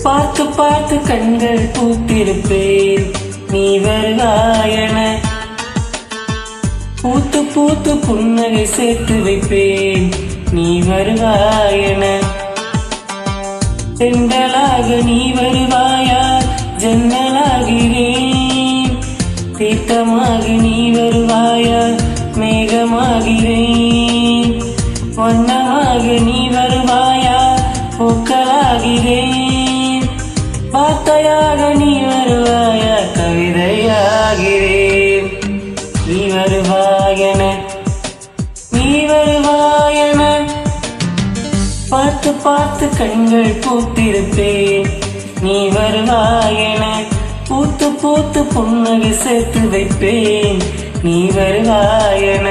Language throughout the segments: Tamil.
பார்த்து பார்த்து கண்கள் பூத்திருப்பேன் நீ வருவாயன. பூத்து பூத்து புன்னகை சேர்த்து வைப்பேன் நீ வருவாயன. தென்றலாக நீ வருவாயா ஜன்னலாகிறேன். தீர்த்தமாக நீ வருவாயா மேகமாகிறேன். வண்ணமாக நீ வருவாயா பூக்களாகிறேன். வார்த்தையாக நீ வருவாயா கவிதையாகிறேன். நீ வருவாயன நீ வருவாயன. பார்த்து பார்த்து கண்கள் பூத்திருப்பேன் நீ வருவாயன. பூத்து பூத்து புன்னகை சேர்த்து வைப்பேன் நீ வருவாயன.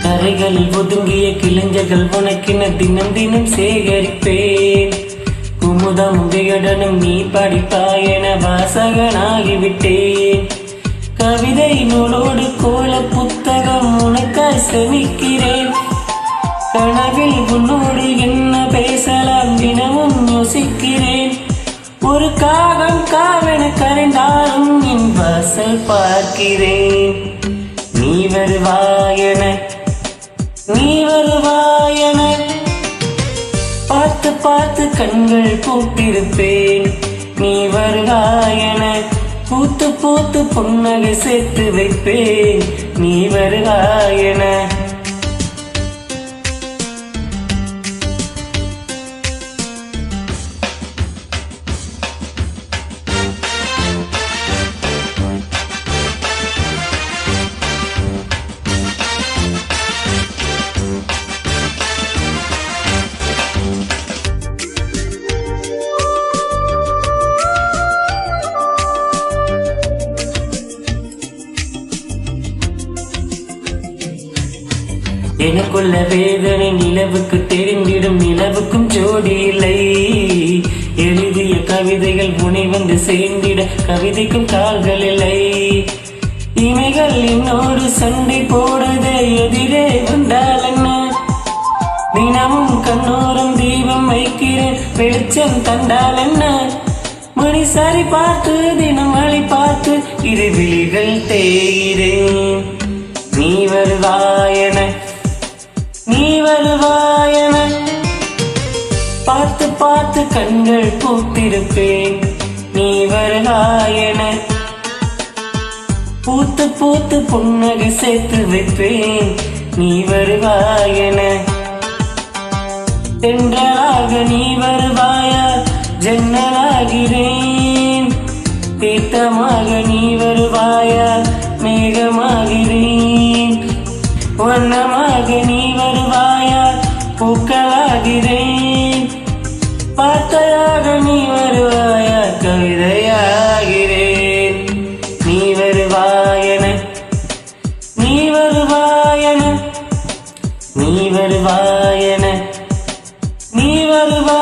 கரைகளில் ஒதுங்கிய கிளைஞர்கள் உனக்கென தினம் தினம் சேகரிப்பேன். குமுதம் விகடனும் நீ படிப்பாயென வாசகனாகிவிட்டேன். கவிதை நூலோடு கோல புத்தகம் உனக்காய் செமிக்கிறேன். கனவில் உன்னோடு என்ன பேசலாம் தினமும் யோசிக்கிறேன். ஒரு காகம் காவென கரைந்தாலும் என் வாசல் பார்க்கிறேன். நீ வருவாயன நீ வருவாயன. பார்த்து பார்த்து கண்கள் பூத்திருப்பேன் நீ வருவாயன. பூத்து பூத்து புன்னகை சேர்த்து வைப்பேன் நீ வருவாயன. எனக்குள்ள வேதனை நிலவுக்கு தெரிந்திடும் நிலவுக்கும் ஜோடி இல்லை. எழுதிய கவிதைகள் உனை வந்து சேர்ந்திட கவிதைக்கும் கால்கள் இல்லை. இமைகள் என்னோடு சண்டை போடுதே எதிரே வந்தால் என்ன. தினமும் கண்ணோரம் தீபம் வைக்கிறேன் வெளிச்சம் தந்தால் என்ன. மணி சரி பார்த்து தினம் வழி பார்த்து இரு விழிகள் தேகிறேன். நீ வருவாயன நீ வருவாயன. பார்த்து பார்த்து கண்கள் பூத்திருப்பேன் நீ வருவாயன. பூத்து பூத்து புன்னகை சேர்த்து வைப்பேன் நீ வருவாயன. தென்றலாக நீ வருவாயா ஜன்னலாகிறேன். தீர்த்தமாக நீ வருவாயா மேகமாகிறேன். வண்ணமாக நீ வருவாயா பூக்களாகிறேன். வார்த்தையாக நீ வருவாயா கவிதையாகிறேன். நீ வருவாயன நீ வருவாயன நீ வருவாயன நீ வருவாயன.